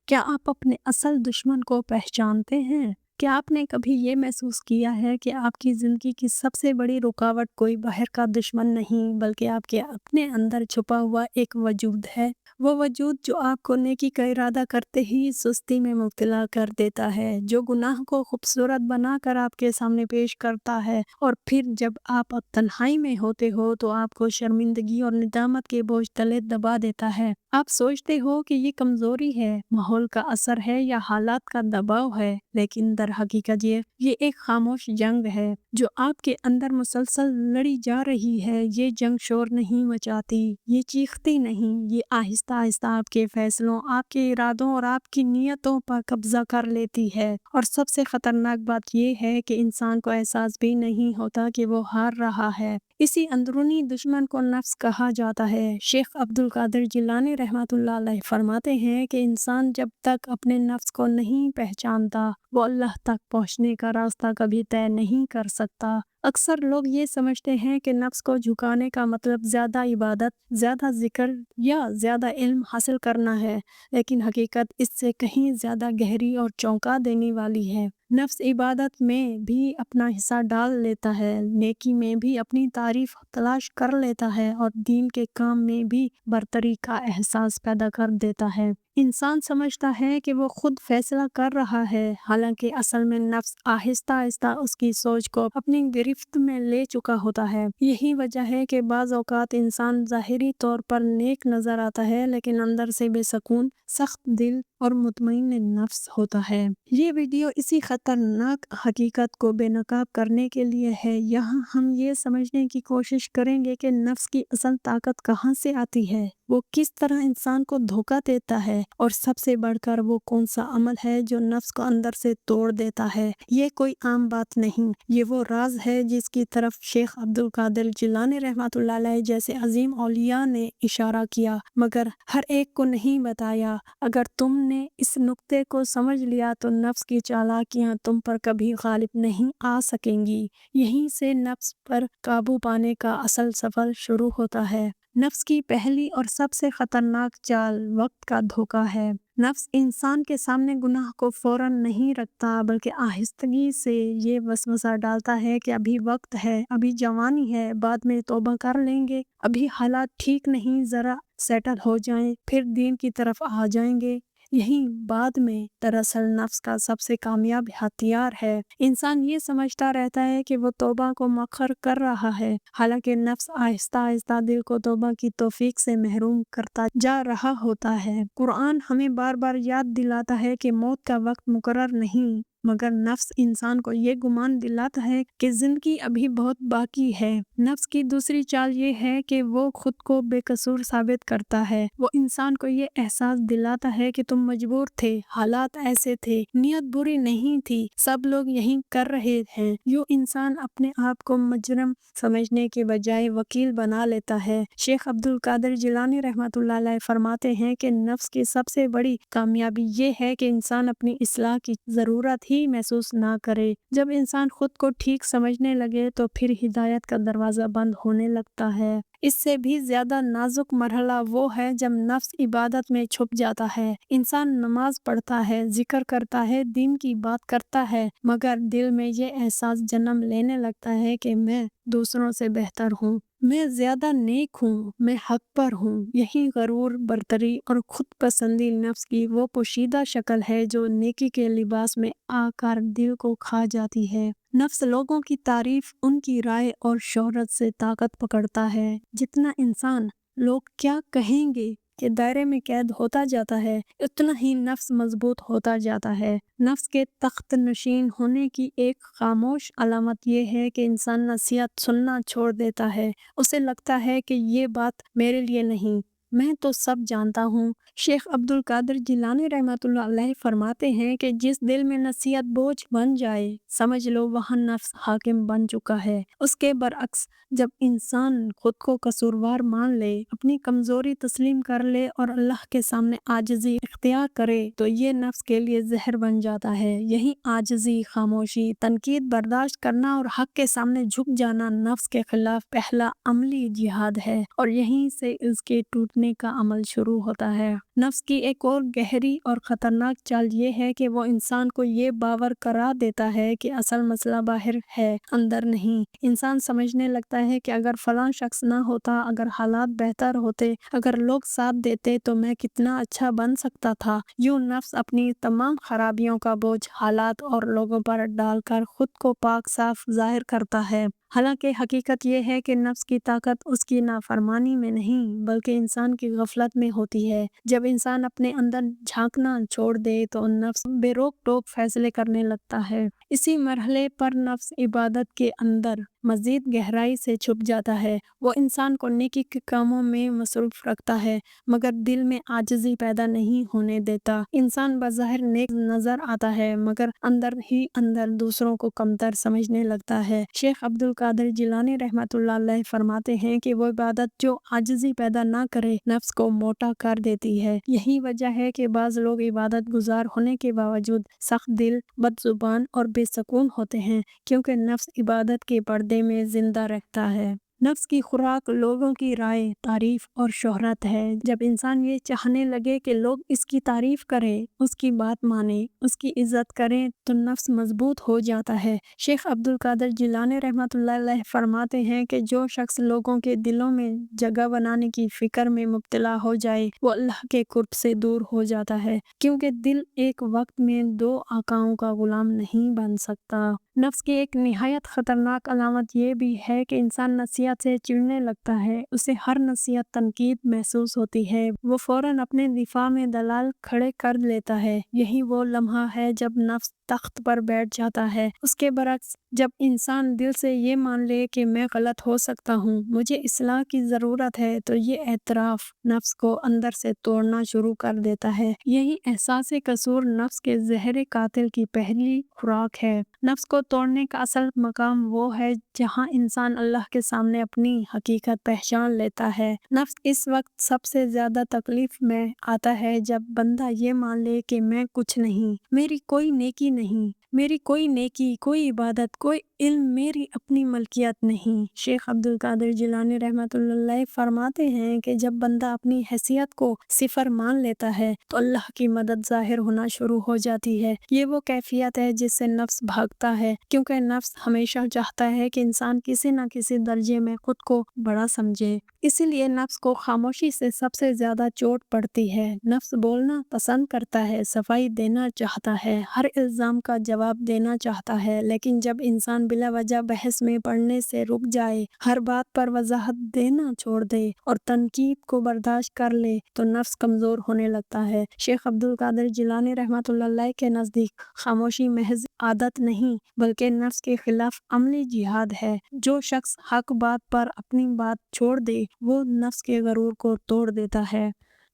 کیا آپ اپنے اصل دشمن کو پہچانتے ہیں؟ کیا آپ نے کبھی یہ محسوس کیا ہے کہ آپ کی زندگی کی سب سے بڑی رکاوٹ کوئی باہر کا دشمن نہیں بلکہ آپ کے اپنے اندر چھپا ہوا ایک وجود ہے؟ وہ وجود جو آپ کو نیکی کا ارادہ کرتے ہی سستی میں مبتلا کر دیتا ہے، جو گناہ کو خوبصورت بنا کر آپ کے سامنے پیش کرتا ہے اور پھر جب آپ تنہائی میں ہوتے ہو تو آپ کو شرمندگی اور ندامت کے بوجھ تلے دبا دیتا ہے۔ آپ سوچتے ہو کہ یہ کمزوری ہے، ماحول کا اثر ہے یا حالات کا دباؤ ہے، لیکن در حقیقت یہ ایک خاموش جنگ ہے جو آپ کے اندر مسلسل لڑی جا رہی ہے۔ یہ جنگ شور نہیں مچاتی، یہ چیختی نہیں، یہ آہستہ آہستہ آپ کے فیصلوں، آپ کے ارادوں اور آپ کی نیتوں پر قبضہ کر لیتی ہے۔ اور سب سے خطرناک بات یہ ہے کہ انسان کو احساس بھی نہیں ہوتا کہ وہ ہار رہا ہے۔ اسی اندرونی دشمن کو نفس کہا جاتا ہے۔ شیخ عبد القادر جیلانی رحمۃ اللہ علیہ فرماتے ہیں کہ انسان جب تک اپنے نفس کو نہیں پہچانتا وہ اللہ تک پہنچنے کا راستہ کبھی طے نہیں کر سکتا۔ اکثر لوگ یہ سمجھتے ہیں کہ نفس کو جھکانے کا مطلب زیادہ عبادت، زیادہ ذکر یا زیادہ علم حاصل کرنا ہے، لیکن حقیقت اس سے کہیں زیادہ گہری اور چونکا دینے والی ہے۔ نفس عبادت میں بھی اپنا حصہ ڈال لیتا ہے، نیکی میں بھی اپنی تعریف تلاش کر لیتا ہے اور دین کے کام میں بھی برتری کا احساس پیدا کر دیتا ہے۔ انسان سمجھتا ہے کہ وہ خود فیصلہ کر رہا ہے، حالانکہ اصل میں نفس آہستہ آہستہ اس کی سوچ کو اپنی گرفت میں لے چکا ہوتا ہے۔ یہی وجہ ہے کہ بعض اوقات انسان ظاہری طور پر نیک نظر آتا ہے لیکن اندر سے بے سکون، سخت دل اور مطمئن نفس ہوتا ہے۔ یہ ویڈیو اسی خطرناک حقیقت کو بے نقاب کرنے کے لیے ہے۔ یہاں ہم یہ سمجھنے کی کوشش کریں گے کہ نفس کی اصل طاقت کہاں سے آتی ہے، وہ کس طرح انسان کو دھوکہ دیتا ہے اور سب سے بڑھ کر وہ کون سا عمل ہے جو نفس کو اندر سے توڑ دیتا ہے۔ یہ کوئی عام بات نہیں، یہ وہ راز ہے جس کی طرف شیخ عبد القادر جیلانی رحمۃ اللہ علیہ جیسے عظیم اولیاء نے اشارہ کیا، مگر ہر ایک کو نہیں بتایا۔ اگر تم نے اس نقطے کو سمجھ لیا تو نفس کی چالاکیاں تم پر کبھی غالب نہیں آ سکیں گی۔ یہیں سے نفس پر قابو پانے کا اصل سفر شروع ہوتا ہے۔ نفس کی پہلی اور سب سے خطرناک چال وقت کا دھوکہ ہے۔ نفس انسان کے سامنے گناہ کو فوراً نہیں رکھتا بلکہ آہستگی سے یہ وسوسہ ڈالتا ہے کہ ابھی وقت ہے، ابھی جوانی ہے، بعد میں توبہ کر لیں گے، ابھی حالات ٹھیک نہیں، ذرا سیٹل ہو جائیں پھر دین کی طرف آ جائیں گے۔ یہی بعد میں دراصل نفس کا سب سے کامیاب ہتھیار ہے۔ انسان یہ سمجھتا رہتا ہے کہ وہ توبہ کو مؤخر کر رہا ہے، حالانکہ نفس آہستہ آہستہ دل کو توبہ کی توفیق سے محروم کرتا جا رہا ہوتا ہے۔ قرآن ہمیں بار بار یاد دلاتا ہے کہ موت کا وقت مقرر نہیں، مگر نفس انسان کو یہ گمان دلاتا ہے کہ زندگی ابھی بہت باقی ہے۔ نفس کی دوسری چال یہ ہے کہ وہ خود کو بے قصور ثابت کرتا ہے۔ وہ انسان کو یہ احساس دلاتا ہے کہ تم مجبور تھے، حالات ایسے تھے، نیت بری نہیں تھی، سب لوگ یہی کر رہے ہیں۔ یوں انسان اپنے آپ کو مجرم سمجھنے کے بجائے وکیل بنا لیتا ہے۔ شیخ عبد القادر جیلانی رحمۃ اللہ علیہ فرماتے ہیں کہ نفس کی سب سے بڑی کامیابی یہ ہے کہ انسان اپنی اصلاح کی ضرورت ہی محسوس نہ کرے۔ جب انسان خود کو ٹھیک سمجھنے لگے تو پھر ہدایت کا دروازہ بند ہونے لگتا ہے۔ اس سے بھی زیادہ نازک مرحلہ وہ ہے جب نفس عبادت میں چھپ جاتا ہے۔ انسان نماز پڑھتا ہے، ذکر کرتا ہے، دین کی بات کرتا ہے، مگر دل میں یہ احساس جنم لینے لگتا ہے کہ میں دوسروں سے بہتر ہوں، میں زیادہ نیک ہوں، میں حق پر ہوں۔ یہی غرور، برتری اور خود پسندی نفس کی وہ پوشیدہ شکل ہے جو نیکی کے لباس میں آ کر دل کو کھا جاتی ہے۔ نفس لوگوں کی تعریف، ان کی رائے اور شہرت سے طاقت پکڑتا ہے۔ جتنا انسان لوگ کیا کہیں گے کے دائرے میں قید ہوتا جاتا ہے، اتنا ہی نفس مضبوط ہوتا جاتا ہے۔ نفس کے تخت نشین ہونے کی ایک خاموش علامت یہ ہے کہ انسان نصیحت سننا چھوڑ دیتا ہے۔ اسے لگتا ہے کہ یہ بات میرے لیے نہیں، میں تو سب جانتا ہوں۔ شیخ عبد القادر جیلانی رحمۃ اللہ علیہ فرماتے ہیں کہ جس دل میں نصیحت بوجھ بن جائے، سمجھ لو وہاں نفس حاکم بن چکا ہے۔ اس کے برعکس جب انسان خود کو قصوروار مان لے، اپنی کمزوری تسلیم کر لے اور اللہ کے سامنے عاجزی اختیار کرے تو یہ نفس کے لیے زہر بن جاتا ہے۔ یہی عاجزی، خاموشی، تنقید برداشت کرنا اور حق کے سامنے جھک جانا نفس کے خلاف پہلا عملی جہاد ہے، اور یہیں سے اس کے ٹوٹنے کرنے کا عمل شروع ہوتا ہے۔ نفس کی ایک اور گہری اور خطرناک چال یہ ہے کہ وہ انسان کو یہ باور کرا دیتا ہے کہ اصل مسئلہ باہر ہے، اندر نہیں۔ انسان سمجھنے لگتا ہے کہ اگر فلاں شخص نہ ہوتا، اگر حالات بہتر ہوتے، اگر لوگ ساتھ دیتے تو میں کتنا اچھا بن سکتا تھا۔ یوں نفس اپنی تمام خرابیوں کا بوجھ حالات اور لوگوں پر ڈال کر خود کو پاک صاف ظاہر کرتا ہے۔ حالانکہ حقیقت یہ ہے کہ نفس کی طاقت اس کی نافرمانی میں نہیں بلکہ انسان کی غفلت میں ہوتی ہے۔ جب انسان اپنے اندر جھانکنا چھوڑ دے تو نفس بے روک ٹوک فیصلے کرنے لگتا ہے۔ اسی مرحلے پر نفس عبادت کے اندر مزید گہرائی سے چھپ جاتا ہے۔ وہ انسان کو نیکی کے کاموں میں مصروف رکھتا ہے مگر دل میں عاجزی پیدا نہیں ہونے دیتا۔ انسان بظاہر نیک نظر آتا ہے مگر اندر ہی اندر دوسروں کو کمتر سمجھنے لگتا ہے۔ شیخ عبد القادر جیلانی رحمۃ اللہ علیہ فرماتے ہیں کہ وہ عبادت جو عاجزی پیدا نہ کرے نفس کو موٹا کر دیتی ہے۔ یہی وجہ ہے کہ بعض لوگ عبادت گزار ہونے کے باوجود سخت دل، بد زبان اور بے سکون ہوتے ہیں کیونکہ نفس عبادت کے پردے میں زندہ رہتا ہے۔ نفس کی خوراک لوگوں کی رائے، تعریف اور شہرت ہے۔ جب انسان یہ چاہنے لگے کہ لوگ اس کی تعریف کریں، اس کی بات مانیں، اس کی عزت کریں تو نفس مضبوط ہو جاتا ہے۔ شیخ عبد القادر جیلانی رحمۃ اللہ علیہ فرماتے ہیں کہ جو شخص لوگوں کے دلوں میں جگہ بنانے کی فکر میں مبتلا ہو جائے وہ اللہ کے قرب سے دور ہو جاتا ہے، کیونکہ دل ایک وقت میں دو آقاؤں کا غلام نہیں بن سکتا۔ نفس کی ایک نہایت خطرناک علامت یہ بھی ہے کہ انسان نصیحت سے چڑنے لگتا ہے۔ اسے ہر نصیحت تنقید محسوس ہوتی ہے، وہ فوراً اپنے دفاع میں دلائل کھڑے کر لیتا ہے۔ یہی وہ لمحہ ہے جب نفس تخت پر بیٹھ جاتا ہے۔ اس کے برعکس جب انسان دل سے یہ مان لے کہ میں غلط ہو سکتا ہوں، مجھے اصلاح کی ضرورت ہے، تو یہ اعتراف نفس کو اندر سے توڑنا شروع کر دیتا ہے۔ یہی احساس قصور نفس کے زہر قاتل کی پہلی خوراک ہے۔ نفس کو توڑنے کا اصل مقام وہ ہے جہاں انسان اللہ کے سامنے اپنی حقیقت پہچان لیتا ہے۔ نفس اس وقت سب سے زیادہ تکلیف میں آتا ہے جب بندہ یہ مان لے کہ میں کچھ نہیں، میری کوئی نیکی نہیں، میری کوئی نیکی، کوئی عبادت، کوئی علم میری اپنی ملکیت نہیں۔ شیخ عبد القادر جیلانی رحمۃ اللہ علیہ فرماتے ہیں کہ جب بندہ اپنی حیثیت کو صفر مان لیتا ہے تو اللہ کی مدد ظاہر ہونا شروع ہو جاتی ہے۔ یہ وہ کیفیت ہے جس سے نفس بھاگتا ہے، کیونکہ نفس ہمیشہ چاہتا ہے کہ انسان کسی نہ کسی درجے میں خود کو بڑا سمجھے۔ اسی لیے نفس کو خاموشی سے سب سے زیادہ چوٹ پڑتی ہے۔ نفس بولنا پسند کرتا ہے، صفائی دینا چاہتا ہے، ہر الزام کا جواب دینا چاہتا ہے، لیکن جب انسان بلا وجہ بحث میں پڑنے سے رک جائے، ہر بات پر وضاحت دینا چھوڑ دے اور تنقید کو برداشت کر لے تو نفس کمزور ہونے لگتا ہے۔ شیخ عبد القادر جیلانی رحمۃ اللہ علیہ کے نزدیک خاموشی محض عادت نہیں بلکہ نفس کے خلاف عملی جہاد ہے۔ جو شخص حق بات پر اپنی بات چھوڑ دے وہ نفس کے غرور کو توڑ دیتا ہے۔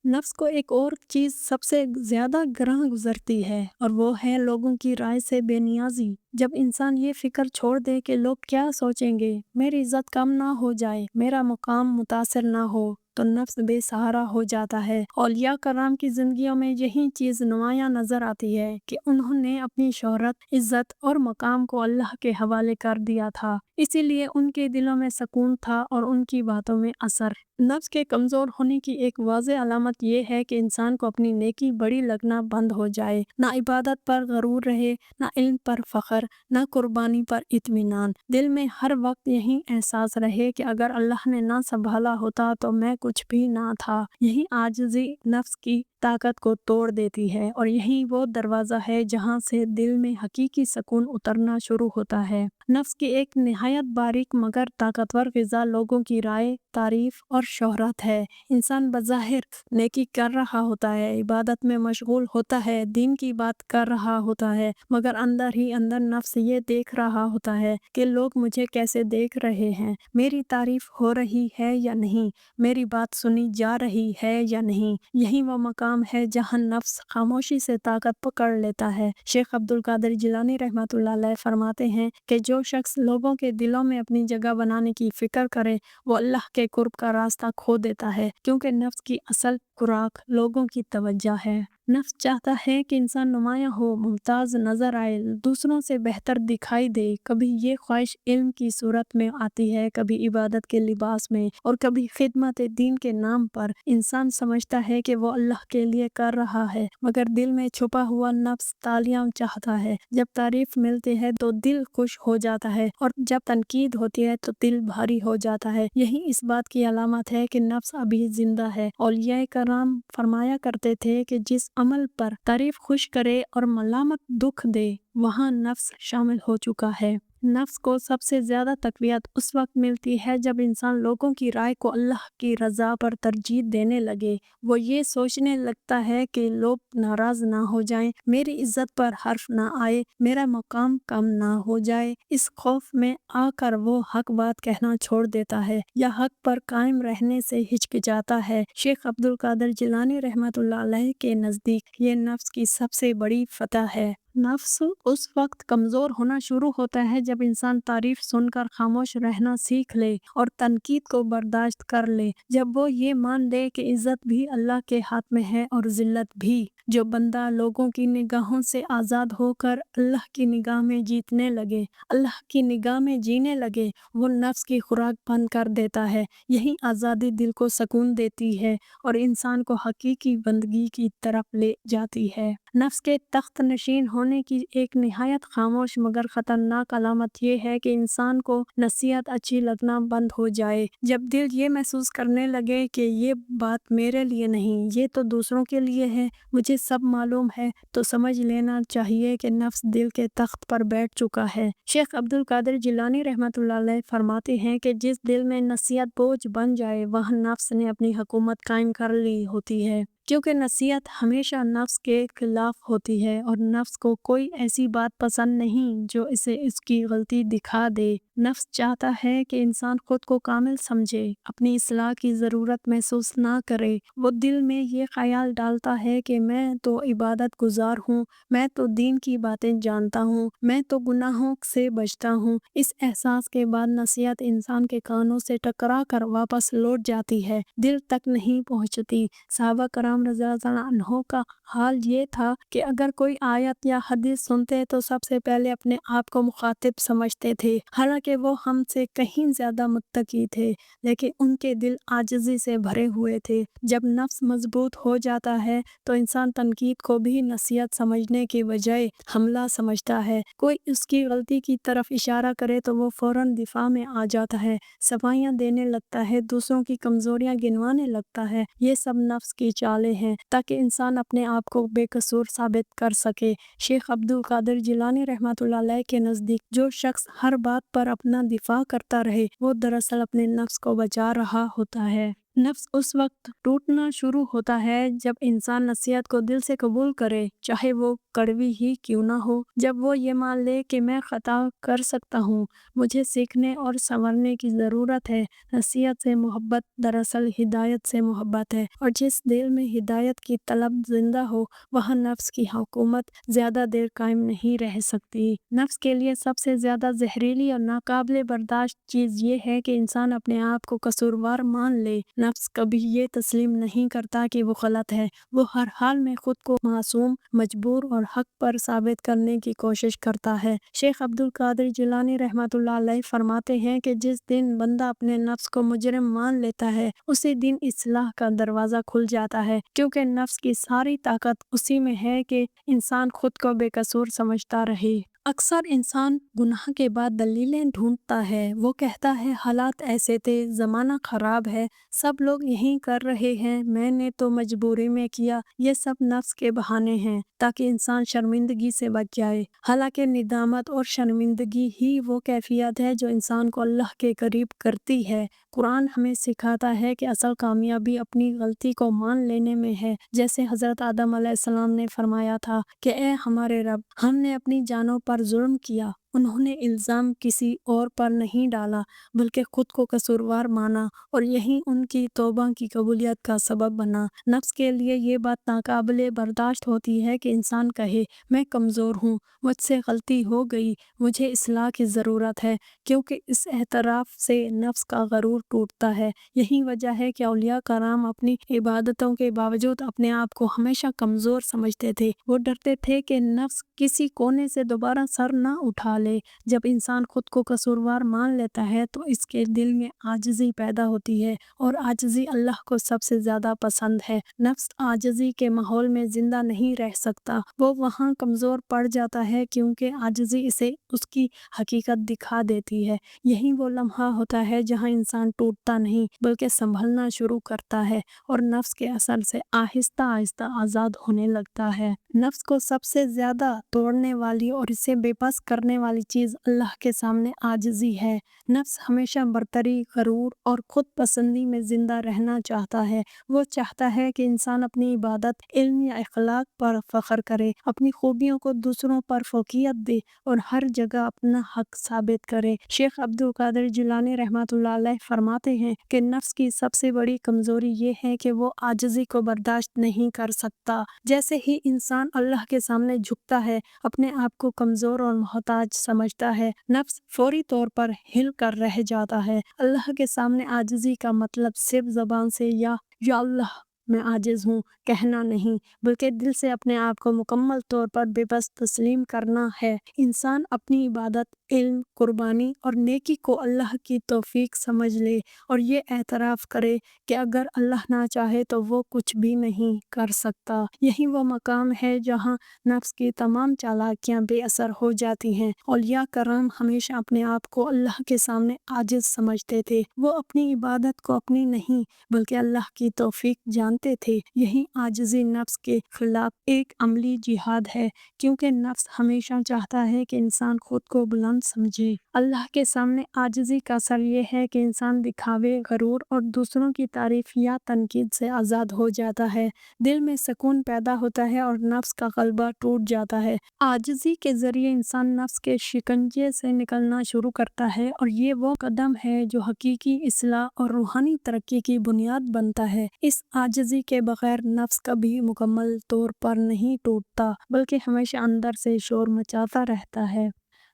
نفس کو ایک اور چیز سب سے زیادہ گراں گزرتی ہے اور وہ ہے لوگوں کی رائے سے بے نیازی۔ جب انسان یہ فکر چھوڑ دے کہ لوگ کیا سوچیں گے، میری عزت کم نہ ہو جائے، میرا مقام متاثر نہ ہو، تو نفس بے سہارا ہو جاتا ہے۔ اولیاء کرام کی زندگیوں میں یہی چیز نمایاں نظر آتی ہے کہ انہوں نے اپنی شہرت، عزت اور مقام کو اللہ کے حوالے کر دیا تھا، اسی لیے ان کے دلوں میں سکون تھا اور ان کی باتوں میں اثر۔ نفس کے کمزور ہونے کی ایک واضح علامت یہ ہے کہ انسان کو اپنی نیکی بڑی لگنا بند ہو جائے، نہ عبادت پر غرور رہے، نہ علم پر فخر، نہ قربانی پر اطمینان۔ دل میں ہر وقت یہی احساس رہے کہ اگر اللہ نے نہ سنبھالا ہوتا تو میں کچھ بھی نہ تھا۔ یہی عاجزی نفس کی طاقت کو توڑ دیتی ہے اور یہی وہ دروازہ ہے جہاں سے دل میں حقیقی سکون اترنا شروع ہوتا ہے۔ نفس کی ایک نہایت باریک مگر طاقتور غذا لوگوں کی رائے، تعریف اور شہرت ہے۔ انسان بظاہر نیکی کر رہا ہوتا ہے، عبادت میں مشغول ہوتا ہے، دین کی بات کر رہا ہوتا ہے، مگر اندر ہی اندر نفس یہ دیکھ رہا ہوتا ہے کہ لوگ مجھے کیسے دیکھ رہے ہیں، میری تعریف ہو رہی ہے یا نہیں، میری بات سنی جا رہی ہے یا نہیں۔ یہی وہ مقام ہے جہاں نفس خاموشی سے طاقت پکڑ لیتا ہے۔ شیخ عبد القادر جیلانی رحمۃ اللہ علیہ فرماتے ہیں کہ جو شخص لوگوں کے دلوں میں اپنی جگہ بنانے کی فکر کرے وہ اللہ کے قرب کا راستہ کھو دیتا ہے، کیونکہ نفس کی اصل خوراک لوگوں کی توجہ ہے۔ نفس چاہتا ہے کہ انسان نمایاں ہو، ممتاز نظر آئے، دوسروں سے بہتر دکھائی دے۔ کبھی یہ خواہش علم کی صورت میں آتی ہے، کبھی عبادت کے لباس میں، اور کبھی خدمت دین کے نام پر۔ انسان سمجھتا ہے کہ وہ اللہ کے لیے کر رہا ہے، مگر دل میں چھپا ہوا نفس تالیاں چاہتا ہے۔ جب تعریف ملتی ہے تو دل خوش ہو جاتا ہے، اور جب تنقید ہوتی ہے تو دل بھاری ہو جاتا ہے۔ یہی اس بات کی علامت ہے کہ نفس ابھی زندہ ہے۔ اولیاء کرام فرمایا کرتے تھے کہ جس عمل پر تعریف خوش کرے اور ملامت دکھ دے، وہاں نفس شامل ہو چکا ہے۔ نفس کو سب سے زیادہ تقویت اس وقت ملتی ہے جب انسان لوگوں کی رائے کو اللہ کی رضا پر ترجیح دینے لگے۔ وہ یہ سوچنے لگتا ہے کہ لوگ ناراض نہ ہو جائیں، میری عزت پر حرف نہ آئے، میرا مقام کم نہ ہو جائے۔ اس خوف میں آ کر وہ حق بات کہنا چھوڑ دیتا ہے یا حق پر قائم رہنے سے ہچکچاتا ہے۔ شیخ عبد القادر جیلانی رحمۃ اللہ علیہ کے نزدیک یہ نفس کی سب سے بڑی فتح ہے۔ نفس اس وقت کمزور ہونا شروع ہوتا ہے جب انسان تعریف سن کر خاموش رہنا سیکھ لے اور تنقید کو برداشت کر لے۔ جب وہ یہ مان لے کہ عزت بھی اللہ کے ہاتھ میں ہے اور ذلت بھی۔ جو بندہ لوگوں کی نگاہوں سے آزاد ہو کر اللہ کی نگاہ میں جیتنے لگے، اللہ کی نگاہ میں جینے لگے، وہ نفس کی خوراک بند کر دیتا ہے۔ یہی آزادی دل کو سکون دیتی ہے اور انسان کو حقیقی بندگی کی طرف لے جاتی ہے۔ نفس کے تخت نشین ہونے کی ایک نہایت خاموش مگر خطرناک علامت یہ ہے کہ انسان کو نصیحت اچھی لگنا بند ہو جائے۔ جب دل یہ محسوس کرنے لگے کہ یہ بات میرے لیے نہیں، یہ تو دوسروں کے لیے ہے، مجھے سب معلوم ہے، تو سمجھ لینا چاہیے کہ نفس دل کے تخت پر بیٹھ چکا ہے۔ شیخ عبد القادر جیلانی رحمۃ اللہ علیہ فرماتے ہیں کہ جس دل میں نصیحت بوجھ بن جائے، وہاں نفس نے اپنی حکومت قائم کر لی ہوتی ہے، کیونکہ نصیحت ہمیشہ نفس کے خلاف ہوتی ہے اور نفس کو کوئی ایسی بات پسند نہیں جو اسے اس کی غلطی دکھا دے۔ نفس چاہتا ہے کہ انسان خود کو کامل سمجھے، اپنی اصلاح کی ضرورت محسوس نہ کرے۔ وہ دل میں یہ خیال ڈالتا ہے کہ میں تو عبادت گزار ہوں، میں تو دین کی باتیں جانتا ہوں، میں تو گناہوں سے بچتا ہوں۔ اس احساس کے بعد نصیحت انسان کے کانوں سے ٹکرا کر واپس لوٹ جاتی ہے، دل تک نہیں پہنچتی۔ صحابہ کرام رضی اللہ عنہ کا حال یہ تھا کہ اگر کوئی آیت یا حدیث سنتے تو سب سے پہلے اپنے آپ کو مخاطب سمجھتے تھے، حالانکہ وہ ہم سے کہیں زیادہ متقی تھے، لیکن ان کے دل عاجزی سے بھرے ہوئے تھے۔ جب نفس مضبوط ہو جاتا ہے تو انسان تنقید کو بھی نصیحت سمجھنے کے بجائے حملہ سمجھتا ہے۔ کوئی اس کی غلطی کی طرف اشارہ کرے تو وہ فوراً دفاع میں آ جاتا ہے، صفائیاں دینے لگتا ہے، دوسروں کی کمزوریاں گنوانے لگتا ہے۔ یہ سب نفس کی چالیں ہیں تاکہ انسان اپنے آپ کو بے قصور ثابت کر سکے۔ شیخ عبد القادر جیلانی رحمۃ اللہ علیہ کے نزدیک جو شخص ہر بات پر اپنا دفاع کرتا رہے، وہ دراصل اپنے نفس کو بچا رہا ہوتا ہے۔ نفس اس وقت ٹوٹنا شروع ہوتا ہے جب انسان نصیحت کو دل سے قبول کرے، چاہے وہ کڑوی ہی کیوں نہ ہو۔ جب وہ یہ مان لے کہ میں خطا کر سکتا ہوں، مجھے سیکھنے اور سنورنے کی ضرورت ہے۔ نصیحت سے محبت دراصل ہدایت سے محبت ہے، اور جس دل میں ہدایت کی طلب زندہ ہو، وہاں نفس کی حکومت زیادہ دیر قائم نہیں رہ سکتی۔ نفس کے لیے سب سے زیادہ زہریلی اور ناقابل برداشت چیز یہ ہے کہ انسان اپنے آپ کو قصوروار مان لے۔ نفس کبھی یہ تسلیم نہیں کرتا کہ وہ غلط ہے، وہ ہر حال میں خود کو معصوم، مجبور اور حق پر ثابت کرنے کی کوشش کرتا ہے۔ شیخ عبد القادر جیلانی رحمۃ اللہ علیہ فرماتے ہیں کہ جس دن بندہ اپنے نفس کو مجرم مان لیتا ہے، اسی دن اصلاح کا دروازہ کھل جاتا ہے، کیونکہ نفس کی ساری طاقت اسی میں ہے کہ انسان خود کو بے قصور سمجھتا رہے۔ اکثر انسان گناہ کے بعد دلیلیں ڈھونڈتا ہے۔ وہ کہتا ہے حالات ایسے تھے، زمانہ خراب ہے، سب لوگ یہی کر رہے ہیں، میں نے تو مجبوری میں کیا۔ یہ سب نفس کے بہانے ہیں تاکہ انسان شرمندگی سے بچ جائے۔ حالانکہ ندامت اور شرمندگی ہی وہ کیفیت ہے جو انسان کو اللہ کے قریب کرتی ہے۔ قرآن ہمیں سکھاتا ہے کہ اصل کامیابی اپنی غلطی کو مان لینے میں ہے، جیسے حضرت آدم علیہ السلام نے فرمایا تھا کہ اے ہمارے رب، ہم نے اپنی جانوں پر ظلم کیا، انہوں نے الزام کسی اور پر نہیں ڈالا بلکہ خود کو قصوروار مانا اور یہی ان کی توبہ کی قبولیت کا سبب بنا۔ نفس کے لیے یہ بات ناقابل برداشت ہوتی ہے کہ انسان کہے میں کمزور ہوں، مجھ سے غلطی ہو گئی، مجھے اصلاح کی ضرورت ہے، کیونکہ اس اعتراف سے نفس کا غرور ٹوٹتا ہے۔ یہی وجہ ہے کہ اولیاء کرام اپنی عبادتوں کے باوجود اپنے آپ کو ہمیشہ کمزور سمجھتے تھے۔ وہ ڈرتے تھے کہ نفس کسی کونے سے دوبارہ سر نہ اٹھا لے۔ جب انسان خود کو قصوروار مان لیتا ہے تو اس کے دل میں عاجزی پیدا ہوتی ہے، اور عاجزی اللہ کو سب سے زیادہ پسند ہے۔ نفس عاجزی کے ماحول میں زندہ نہیں رہ سکتا، وہ وہاں کمزور پڑ جاتا ہے کیونکہ عاجزی اسے اس کی حقیقت دکھا دیتی ہے۔ یہی وہ لمحہ ہوتا ہے جہاں انسان ٹوٹتا نہیں بلکہ سنبھلنا شروع کرتا ہے اور نفس کے اثر سے آہستہ آہستہ آزاد ہونے لگتا ہے۔ نفس کو سب سے زیادہ توڑنے والی اور اسے بے بس کرنے والی چیز اللہ کے سامنے عاجزی ہے۔ نفس ہمیشہ برتری، غرور اور خود پسندی میں زندہ رہنا چاہتا ہے۔ وہ چاہتا ہے کہ انسان اپنی عبادت، علم یا اخلاق پر فخر کرے، اپنی خوبیوں کو دوسروں پر فوقیت دے اور ہر جگہ اپنا حق ثابت کرے۔ شیخ عبدالقادر جیلانی رحمۃ اللہ علیہ فرماتے ہیں کہ نفس کی سب سے بڑی کمزوری یہ ہے کہ وہ عاجزی کو برداشت نہیں کر سکتا۔ جیسے ہی انسان اللہ کے سامنے جھکتا ہے، اپنے آپ کو کمزور اور محتاج سمجھتا ہے، نفس فوری طور پر ہل کر رہ جاتا ہے۔ اللہ کے سامنے عاجزی کا مطلب صرف زبان سے یا اللہ میں عاجز ہوں کہنا نہیں، بلکہ دل سے اپنے آپ کو مکمل طور پر بے بس تسلیم کرنا ہے۔ انسان اپنی عبادت، علم، قربانی اور نیکی کو اللہ کی توفیق سمجھ لے اور یہ اعتراف کرے کہ اگر اللہ نہ چاہے تو وہ کچھ بھی نہیں کر سکتا۔ یہی وہ مقام ہے جہاں نفس کی تمام چالاکیاں بے اثر ہو جاتی ہیں۔ اولیاء کرام ہمیشہ اپنے آپ کو اللہ کے سامنے عاجز سمجھتے تھے۔ وہ اپنی عبادت کو اپنی نہیں بلکہ اللہ کی توفیق جانتے تھے۔ یہی عاجزی نفس کے خلاف ایک عملی جہاد ہے، کیونکہ نفس ہمیشہ چاہتا ہے کہ انسان خود کو بلند سمجھے۔ اللہ کے سامنے عاجزی کا اثر یہ ہے کہ انسان دکھاوے، غرور اور دوسروں کی تعریف یا تنقید سے آزاد ہو جاتا ہے، دل میں سکون پیدا ہوتا ہے اور نفس کا غلبہ ٹوٹ جاتا ہے۔ عاجزی کے ذریعے انسان نفس کے شکنجے سے نکلنا شروع کرتا ہے، اور یہ وہ قدم ہے جو حقیقی اصلاح اور روحانی ترقی کی بنیاد بنتا ہے۔ اس عاجزی کے بغیر نفس کبھی مکمل طور پر نہیں ٹوٹتا بلکہ ہمیشہ اندر سے شور مچاتا رہتا ہے۔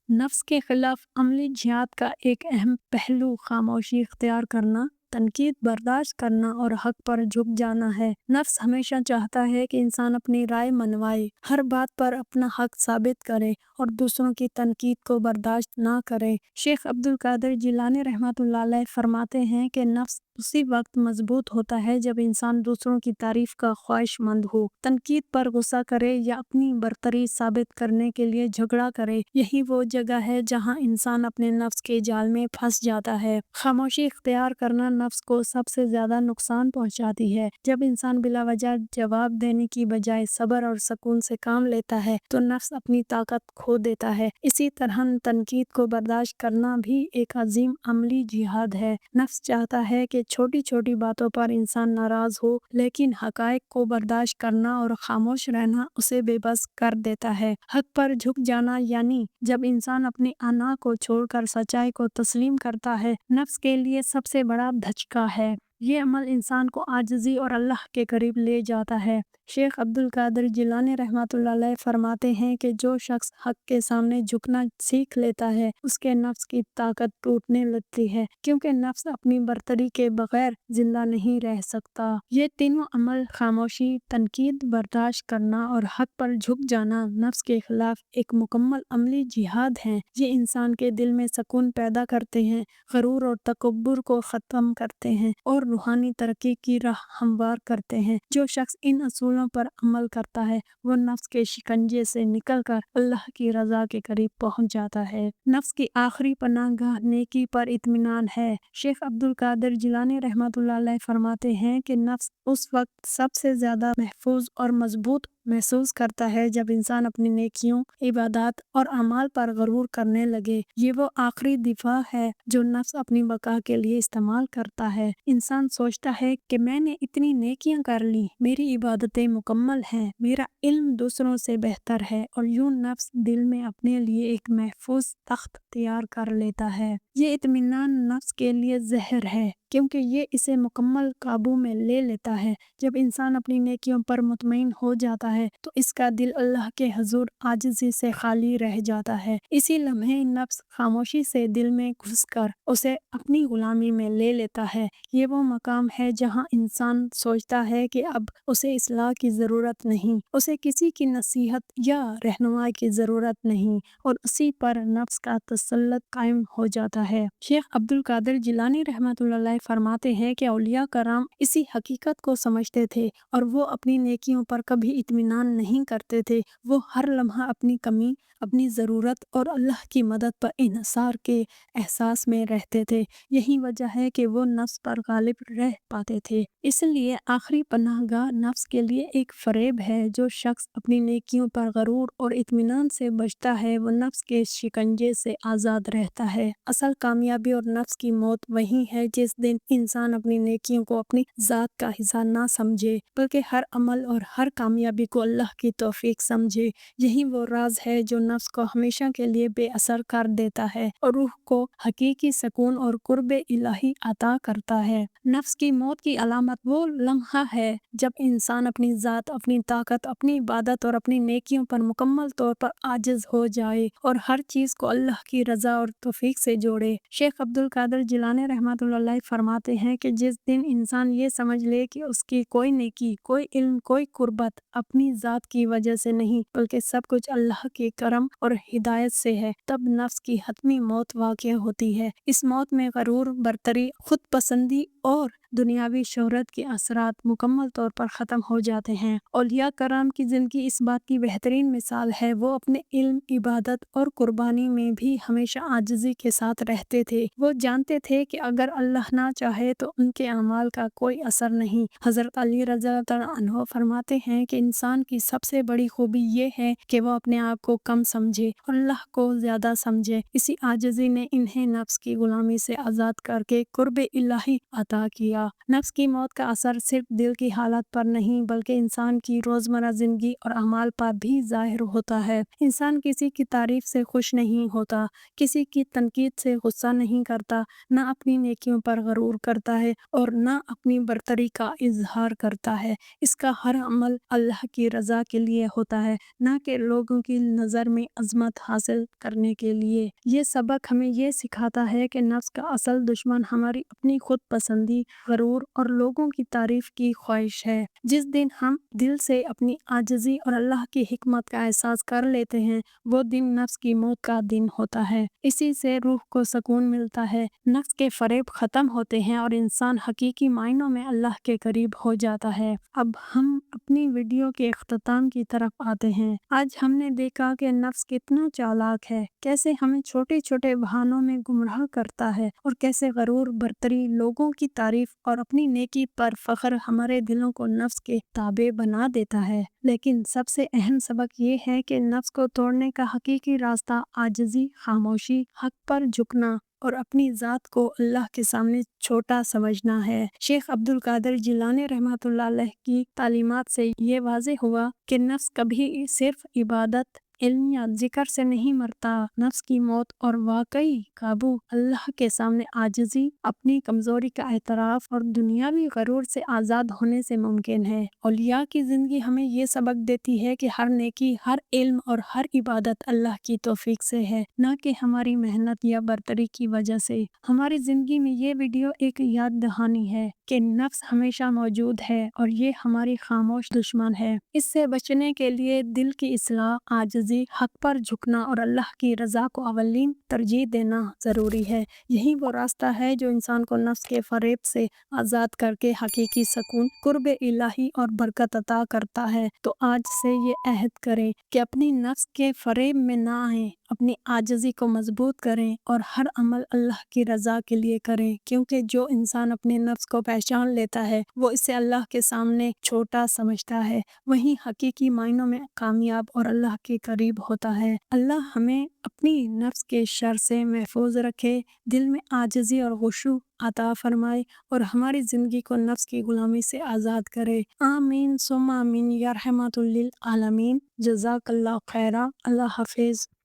نفس کے خلاف عملی جہاد کا ایک اہم پہلو خاموشی اختیار کرنا، تنقید برداشت کرنا اور حق پر جھک جانا ہے۔ نفس ہمیشہ چاہتا ہے کہ انسان اپنی رائے منوائے، ہر بات پر اپنا حق ثابت کرے اور دوسروں کی تنقید کو برداشت نہ کرے۔ شیخ عبدالقادر جیلانی رحمۃ اللہ علیہ فرماتے ہیں کہ نفس اسی وقت مضبوط ہوتا ہے جب انسان دوسروں کی تعریف کا خواہش مند ہو، تنقید پر غصہ کرے یا اپنی برتری ثابت کرنے کے لیے جھگڑا کرے۔ یہی وہ جگہ ہے جہاں انسان اپنے نفس کے جال میں پھنس جاتا ہے۔ خاموشی اختیار کرنا نفس کو سب سے زیادہ نقصان پہنچاتی ہے۔ جب انسان بلا وجہ جواب دینے کی بجائے صبر اور سکون سے کام لیتا ہے تو نفس اپنی طاقت کھو دیتا ہے۔ اسی طرح تنقید کو برداشت کرنا بھی ایک عظیم عملی جہاد ہے۔ نفس چاہتا ہے کہ چھوٹی چھوٹی باتوں پر انسان ناراض ہو، لیکن حقائق کو برداشت کرنا اور خاموش رہنا اسے بے بس کر دیتا ہے۔ حق پر جھک جانا یعنی جب انسان اپنی انا کو چھوڑ کر سچائی کو تسلیم کرتا ہے، نفس کے لیے سب سے بڑا دھچکا ہے۔ یہ عمل انسان کو عاجزی اور اللہ کے قریب لے جاتا ہے۔ شیخ عبدالقادر جیلانی رحمۃ اللہ علیہ فرماتے ہیں کہ جو شخص حق کے سامنے جھکنا سیکھ لیتا ہے، اس کے نفس کی طاقت ٹوٹنے لگتی ہے، کیونکہ نفس اپنی برتری کے بغیر زندہ نہیں رہ سکتا۔ یہ تینوں عمل، خاموشی، تنقید برداشت کرنا اور حق پر جھک جانا، نفس کے خلاف ایک مکمل عملی جہاد ہیں۔ یہ انسان کے دل میں سکون پیدا کرتے ہیں، غرور اور تکبر کو ختم کرتے ہیں اور روحانی ترقی کی راہ ہموار کرتے ہیں۔ جو شخص ان اصولوں پر عمل کرتا ہے وہ نفس کے شکنجے سے نکل کر اللہ کی رضا کے قریب پہنچ جاتا ہے۔ نفس کی آخری پناہ گاہ نیکی پر اطمینان ہے۔ شیخ عبدالقادر جیلانی رحمۃ اللہ علیہ فرماتے ہیں کہ نفس اس وقت سب سے زیادہ محفوظ اور مضبوط محسوس کرتا ہے جب انسان اپنی نیکیوں، عبادات اور اعمال پر غرور کرنے لگے۔ یہ وہ آخری دفاع ہے جو نفس اپنی بقا کے لیے استعمال کرتا ہے۔ انسان سوچتا ہے کہ میں نے اتنی نیکیاں کر لی، میری عبادتیں مکمل ہیں، میرا علم دوسروں سے بہتر ہے، اور یوں نفس دل میں اپنے لیے ایک محفوظ تخت تیار کر لیتا ہے۔ یہ اطمینان نفس کے لیے زہر ہے، کیونکہ یہ اسے مکمل قابو میں لے لیتا ہے۔ جب انسان اپنی نیکیوں پر مطمئن ہو جاتا ہے تو اس کا دل اللہ کے حضور عاجزی سے خالی رہ جاتا ہے۔ اسی لمحے نفس خاموشی سے دل میں گھس کر اسے اپنی غلامی میں لے لیتا ہے۔ یہ وہ مقام ہے جہاں انسان سوچتا ہے کہ اب اسے اصلاح کی ضرورت نہیں، اسے کسی کی نصیحت یا رہنمائی کی ضرورت نہیں، اور اسی پر نفس کا تسلط قائم ہو جاتا ہے۔ شیخ عبد القادر جیلانی رحمۃ اللہ علیہ فرماتے ہیں کہ اولیاء کرام اسی حقیقت کو سمجھتے تھے اور وہ اپنی نیکیوں پر کبھی اطمینان نہیں کرتے تھے۔ وہ ہر لمحہ اپنی کمی، اپنی ضرورت اور اللہ کی مدد پر انحصار کے احساس میں رہتے تھے۔ یہی وجہ ہے کہ وہ نفس پر غالب رہ پاتے تھے۔ اس لیے آخری پناہ گاہ نفس کے لیے ایک فریب ہے۔ جو شخص اپنی نیکیوں پر غرور اور اطمینان سے بچتا ہے وہ نفس کے شکنجے سے آزاد رہتا ہے۔ اصل کامیابی اور نفس کی موت وہی ہے جس دن انسان اپنی نیکیوں کو اپنی ذات کا حصہ نہ سمجھے بلکہ ہر عمل اور ہر کامیابی کو اللہ کی توفیق سمجھے۔ یہی وہ راز ہے جو نفس کو ہمیشہ کے لیے بے اثر کر دیتا ہے اور روح کو حقیقی سکون اور قرب الہی عطا کرتا ہے۔ نفس کی موت کی علامت وہ لمحہ ہے جب انسان اپنی ذات، اپنی طاقت، اپنی عبادت اور اپنی نیکیوں پر مکمل طور پر عاجز ہو جائے اور ہر چیز کو اللہ کی رضا اور توفیق سے جوڑے۔ شیخ عبد القادر جیلانی رحمۃ اللہ علیہ فرماتے ہیں کہ جس دن انسان یہ سمجھ لے کہ اس کی کوئی نیکی، کوئی علم، کوئی قربت اپنی ذات کی وجہ سے نہیں بلکہ سب کچھ اللہ کے کرم اور ہدایت سے ہے، تب نفس کی حتمی موت واقع ہوتی ہے۔ اس موت میں غرور، برتری، خود پسندی اور دنیاوی شہرت کے اثرات مکمل طور پر ختم ہو جاتے ہیں۔ اولیاء کرام کی زندگی اس بات کی بہترین مثال ہے۔ وہ اپنے علم، عبادت اور قربانی میں بھی ہمیشہ عاجزی کے ساتھ رہتے تھے۔ وہ جانتے تھے کہ اگر اللہ نہ چاہے تو ان کے اعمال کا کوئی اثر نہیں۔ حضرت علی رضی اللہ عنہ فرماتے ہیں کہ انسان کی سب سے بڑی خوبی یہ ہے کہ وہ اپنے آپ کو کم سمجھے اور اللہ کو زیادہ سمجھے۔ اسی عاجزی نے انہیں نفس کی غلامی سے آزاد کر کے قرب الہی عطا کیا۔ نفس کی موت کا اثر صرف دل کی حالت پر نہیں بلکہ انسان کی روزمرہ زندگی اور اعمال پر بھی ظاہر ہوتا ہے۔ انسان کسی کی تعریف سے خوش نہیں ہوتا، کسی کی تنقید سے غصہ نہیں کرتا، نہ اپنی نیکیوں پر غرور کرتا ہے اور نہ اپنی برتری کا اظہار کرتا ہے۔ اس کا ہر عمل اللہ کی رضا کے لیے ہوتا ہے، نہ کہ لوگوں کی نظر میں عظمت حاصل کرنے کے لیے۔ یہ سبق ہمیں یہ سکھاتا ہے کہ نفس کا اصل دشمن ہماری اپنی خود پسندی، غرور اور لوگوں کی تعریف کی خواہش ہے۔ جس دن ہم دل سے اپنی عاجزی اور اللہ کی حکمت کا احساس کر لیتے ہیں وہ دن نفس کی موت کا دن ہوتا ہے۔ اسی سے روح کو سکون ملتا ہے، نفس کے فریب ختم ہوتے ہیں اور انسان حقیقی معنوں میں اللہ کے قریب ہو جاتا ہے۔ اب ہم اپنی ویڈیو کے اختتام کی طرف آتے ہیں۔ آج ہم نے دیکھا کہ نفس کتنا چالاک ہے، کیسے ہمیں چھوٹے چھوٹے بہانوں میں گمراہ کرتا ہے اور کیسے غرور، برتری، لوگوں کی تعریف اور اپنی نیکی پر فخر ہمارے دلوں کو نفس کے تابع بنا دیتا ہے۔ لیکن سب سے اہم سبق یہ ہے کہ نفس کو توڑنے کا حقیقی راستہ عاجزی، خاموشی، حق پر جھکنا اور اپنی ذات کو اللہ کے سامنے چھوٹا سمجھنا ہے۔ شیخ عبد القادر جیلانی رحمۃ اللہ علیہ کی تعلیمات سے یہ واضح ہوا کہ نفس کبھی صرف عبادت، علم یا ذکر سے نہیں مرتا۔ نفس کی موت اور واقعی قابو اللہ کے سامنے عاجزی، اپنی کمزوری کا اعتراف اور دنیاوی غرور سے آزاد ہونے سے ممکن ہے۔ اولیاء کی زندگی ہمیں یہ سبق دیتی ہے کہ ہر نیکی، ہر علم اور ہر عبادت اللہ کی توفیق سے ہے، نہ کہ ہماری محنت یا برتری کی وجہ سے۔ ہماری زندگی میں یہ ویڈیو ایک یاد دہانی ہے کہ نفس ہمیشہ موجود ہے اور یہ ہماری خاموش دشمن ہے۔ اس سے بچنے کے لیے دل کی اصلاح، عاجزی، حق پر جھکنا اور اللہ کی رضا کو اولین ترجیح دینا ضروری ہے۔ یہی وہ راستہ ہے جو انسان کو نفس کے فریب سے آزاد کر کے حقیقی سکون، قرب الہی اور برکت عطا کرتا ہے۔ تو آج سے یہ عہد کریں کہ اپنی نفس کے فریب میں نہ آئیں، اپنی عاجزی کو مضبوط کریں اور ہر عمل اللہ کی رضا کے لیے کریں، کیونکہ جو انسان اپنے نفس کو پہچان لیتا ہے وہ اسے اللہ کے سامنے چھوٹا سمجھتا ہے، وہیں حقیقی معنوں میں کامیاب اور اللہ کے قریب ہوتا ہے۔ اللہ ہمیں اپنی نفس کے شر سے محفوظ رکھے، دل میں عاجزی اور خشوع عطا فرمائے اور ہماری زندگی کو نفس کی غلامی سے آزاد کرے۔ آمین ثم آمین یا رحمت للعالمین۔ جزاک اللہ خیرہ۔ اللہ حافظ۔